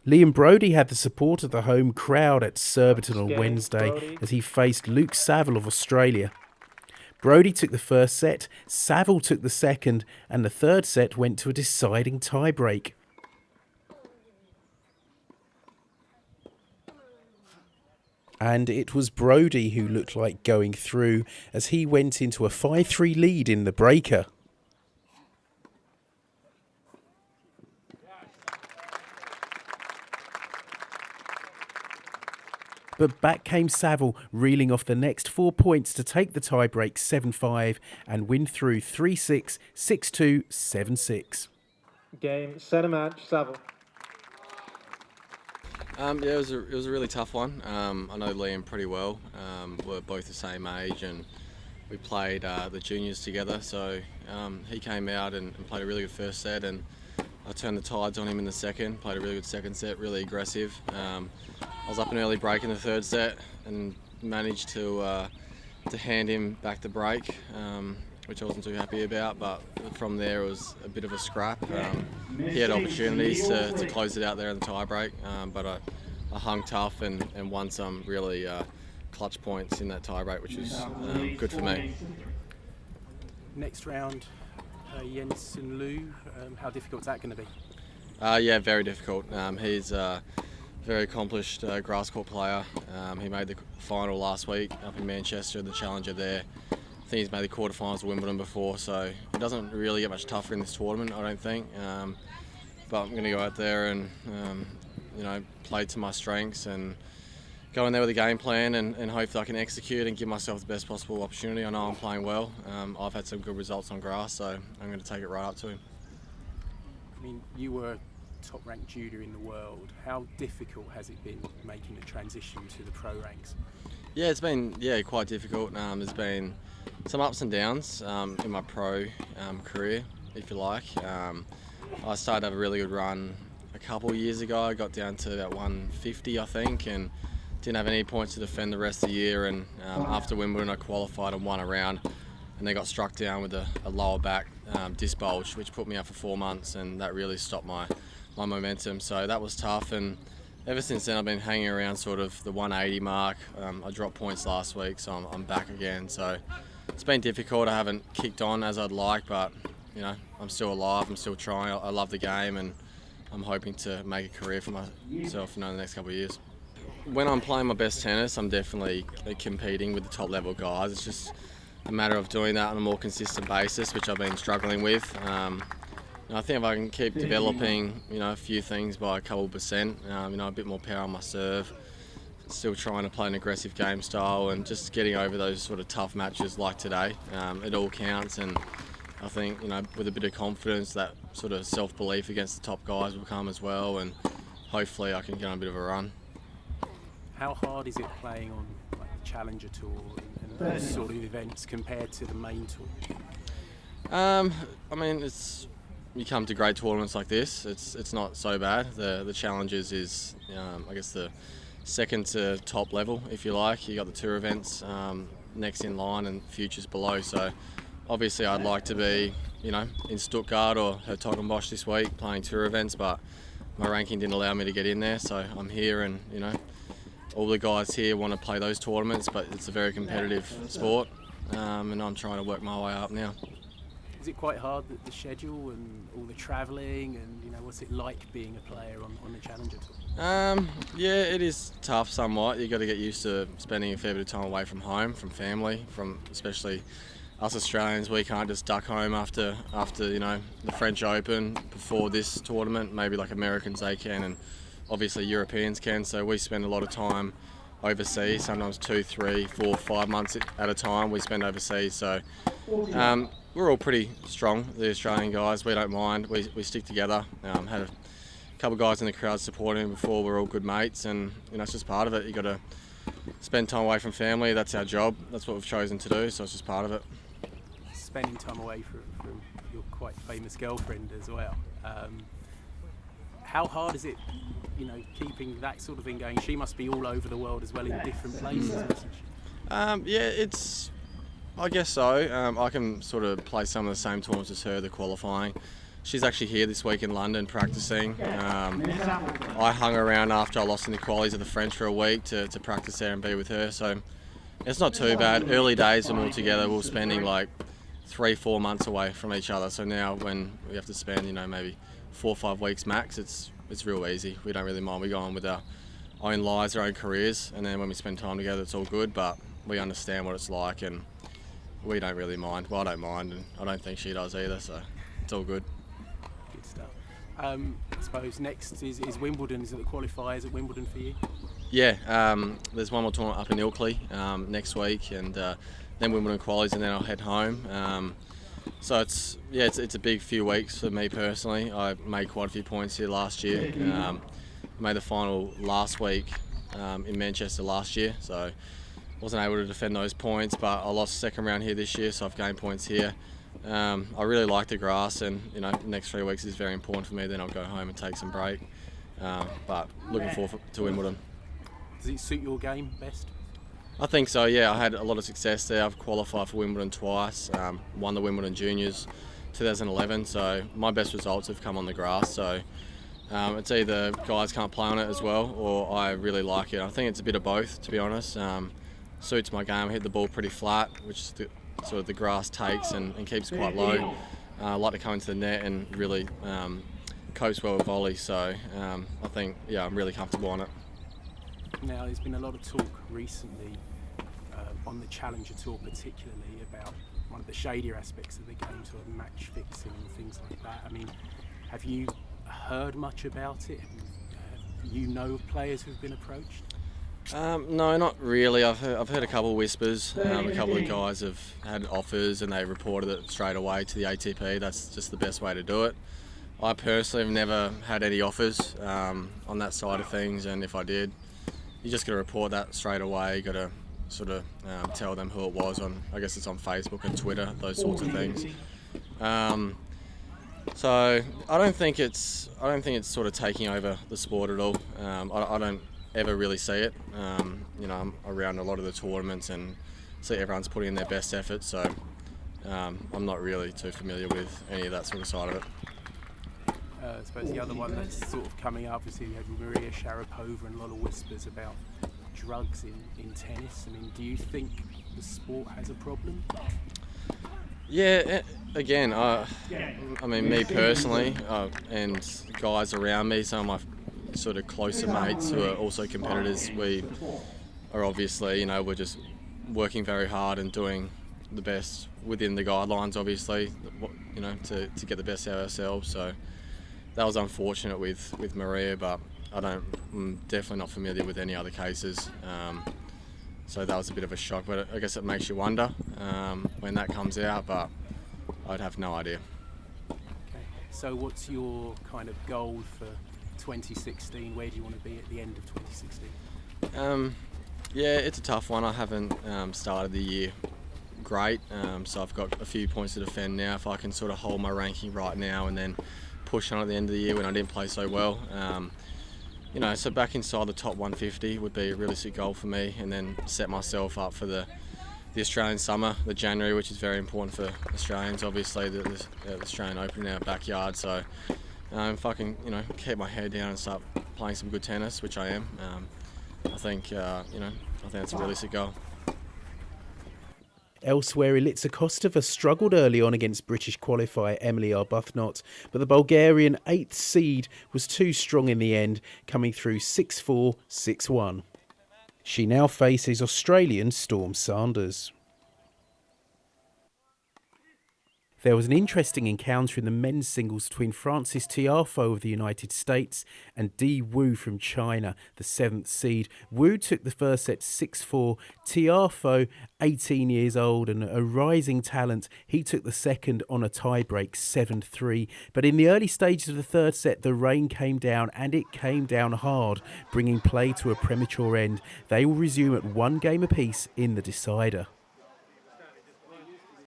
Liam Broady had the support of the home crowd at Surbiton on Wednesday as he faced Luke Saville of Australia. Brody took the first set, Savile took the second, and the third set went to a deciding tiebreak. And it was Brody who looked like going through as he went into a 5-3 lead in the breaker. But back came Savile, reeling off the next 4 points to take the tiebreak 7-5 and win through 3-6, 6-2, 7-6. Game, set a match, Savile. Yeah, it was a really tough one. I know Liam pretty well. We're both the same age, and we played the juniors together. So he came out and played a really good first set, and I turned the tides on him in the second. Played a really good second set, really aggressive. I was up an early break in the third set and managed to hand him back the break, which I wasn't too happy about. But from there, it was a bit of a scrap. He had opportunities to close it out there in the tie break, but I hung tough and won some really clutch points in that tie break, which was good for me. Next round, Jens and Lou, how difficult is that going to be? Yeah, very difficult. He's a very accomplished grass court player. He made the final last week up in Manchester, the challenger there. I think he's made the quarterfinals of Wimbledon before, so it doesn't really get much tougher in this tournament, I don't think. But I'm going to go out there and play to my strengths and go in there with a game plan and hope that I can execute and give myself the best possible opportunity. I know I'm playing well. I've had some good results on grass, so I'm going to take it right up to him. I mean, you were top-ranked junior in the world. How difficult has it been making the transition to the pro ranks? Yeah, it's been quite difficult. There's been some ups and downs in my pro career, if you like. I started to have a really good run a couple of years ago. I got down to about 150, I think, and didn't have any points to defend the rest of the year. And after Wimbledon, I qualified and won a round, and then got struck down with a lower back disc bulge, which put me out for 4 months, and that really stopped my momentum. So that was tough, and ever since then I've been hanging around sort of the 180 mark. I dropped points last week, so I'm back again. So it's been difficult. I haven't kicked on as I'd like, but I'm still alive. I'm still trying. I love the game, and I'm hoping to make a career for myself in the next couple of years. When I'm playing my best tennis, I'm definitely competing with the top level guys. It's just a matter of doing that on a more consistent basis, which I've been struggling with. I think if I can keep developing, a few things by a couple %, a bit more power on my serve, still trying to play an aggressive game style and just getting over those sort of tough matches like today. It all counts, and I think, with a bit of confidence, that sort of self-belief against the top guys will come as well, and hopefully I can get on a bit of a run. How hard is it playing on the Challenger Tour and those sort of events compared to the main tour? You come to great tournaments like this, it's not so bad. The Challengers is, I guess, the second to top level, if you like. You got the tour events next in line and futures below. So obviously I'd like to be, in Stuttgart or Hertogenbosch this week playing tour events, but my ranking didn't allow me to get in there. So I'm here, and all the guys here want to play those tournaments, but it's a very competitive sport, and I'm trying to work my way up now. Is it quite hard, the schedule and all the travelling, and what's it like being a player on the Challenger Tour? Yeah, it is tough somewhat. You've got to get used to spending a fair bit of time away from home, from family, from especially us Australians. We can't just duck home after the French Open before this tournament. Maybe like Americans, they can, and obviously Europeans can. So we spend a lot of time overseas, sometimes 2, 3, 4, 5 months at a time we spend overseas. So we're all pretty strong, the Australian guys. We don't mind. We stick together. Had a couple of guys in the crowd supporting me before. We're all good mates, and it's just part of it. You got to spend time away from family. That's our job. That's what we've chosen to do. So it's just part of it. Spending time away from your quite famous girlfriend as well. How hard is it, keeping that sort of thing going? She must be all over the world as well, in different places, isn't she? I guess so. I can sort of play some of the same tournaments as her, the qualifying. she's actually here this week in London practicing. I hung around after I lost in the qualies of the French for a week to practice there and be with her. So it's not too bad. Early days when we were together, we were spending like 3-4 months away from each other. So now when we have to spend, maybe 4 or 5 weeks max, it's real easy. We don't really mind. We go on with our own lives, our own careers, and then when we spend time together, it's all good. But we understand what it's like, and we don't really mind. Well, I don't mind, and I don't think she does either. So it's all good. Good stuff. I suppose next is Wimbledon. Is it the qualifiers at Wimbledon for you? Yeah, there's one more tournament up in Ilkley next week, and then Wimbledon qualies, and then I'll head home. So it's a big few weeks for me personally. I made quite a few points here last year. Made the final last week in Manchester last year, so wasn't able to defend those points, but I lost second round here this year, so I've gained points here. I really like the grass, and the next 3 weeks is very important for me. Then I'll go home and take some break, but looking forward to Wimbledon. Does it suit your game best? I think so, yeah. I had a lot of success there. I've qualified for Wimbledon twice, won the Wimbledon Juniors 2011, so my best results have come on the grass. So it's either guys can't play on it as well, or I really like it. I think it's a bit of both, to be honest. Suits my game. I hit the ball pretty flat, which the grass takes and keeps quite low. I like to come into the net and really copes well with volley, so I think, I'm really comfortable on it. Now, there's been a lot of talk recently on the Challenger Tour particularly about one of the shadier aspects of the game, sort of match fixing and things like that. I mean, have you heard much about it? You know of players who've been approached? No, not really. I've heard a couple of whispers. A couple of guys have had offers and they reported it straight away to the ATP. That's just the best way to do it. I personally have never had any offers on that side of things, and if I did, you just got to report that straight away. You got to sort of tell them who it was on. I guess it's on Facebook and Twitter, those sorts of things. So I don't think it's sort of taking over the sport at all. I don't ever really see it. I'm around a lot of the tournaments and see everyone's putting in their best effort. So I'm not really too familiar with any of that sort of side of it. I suppose the other one that's sort of coming up is you had Maria Sharapova and a lot of whispers about drugs in tennis. I mean, do you think the sport has a problem? Yeah, again, I mean, me personally and guys around me, some of my sort of closer mates who are also competitors, we are obviously, we're just working very hard and doing the best within the guidelines, obviously, to get the best out of ourselves. So that was unfortunate with Maria, but I'm definitely not familiar with any other cases. So that was a bit of a shock, but I guess it makes you wonder when that comes out, but I'd have no idea. Okay. So what's your kind of goal for 2016? Where do you want to be at the end of 2016? Yeah, it's a tough one. I haven't started the year great, so I've got a few points to defend now. If I can sort of hold my ranking right now and then push on at the end of the year when I didn't play so well. So back inside the top 150 would be a realistic goal for me, and then set myself up for the Australian summer, the January, which is very important for Australians, obviously, the Australian Open in our backyard. So if I can, keep my head down and start playing some good tennis, which I am, I think that's a realistic goal. Elsewhere, Elitsa Kostova struggled early on against British qualifier Emily Arbuthnot, but the Bulgarian 8th seed was too strong in the end, coming through 6-4, 6-1. She now faces Australian Storm Sanders. There was an interesting encounter in the men's singles between Francis Tiafoe of the United States and Di Wu from China, the 7th seed. Wu took the first set 6-4. Tiafoe, 18 years old and a rising talent, he took the second on a tiebreak 7-3. But in the early stages of the third set, the rain came down, and it came down hard, bringing play to a premature end. They will resume at 1 game apiece in the decider.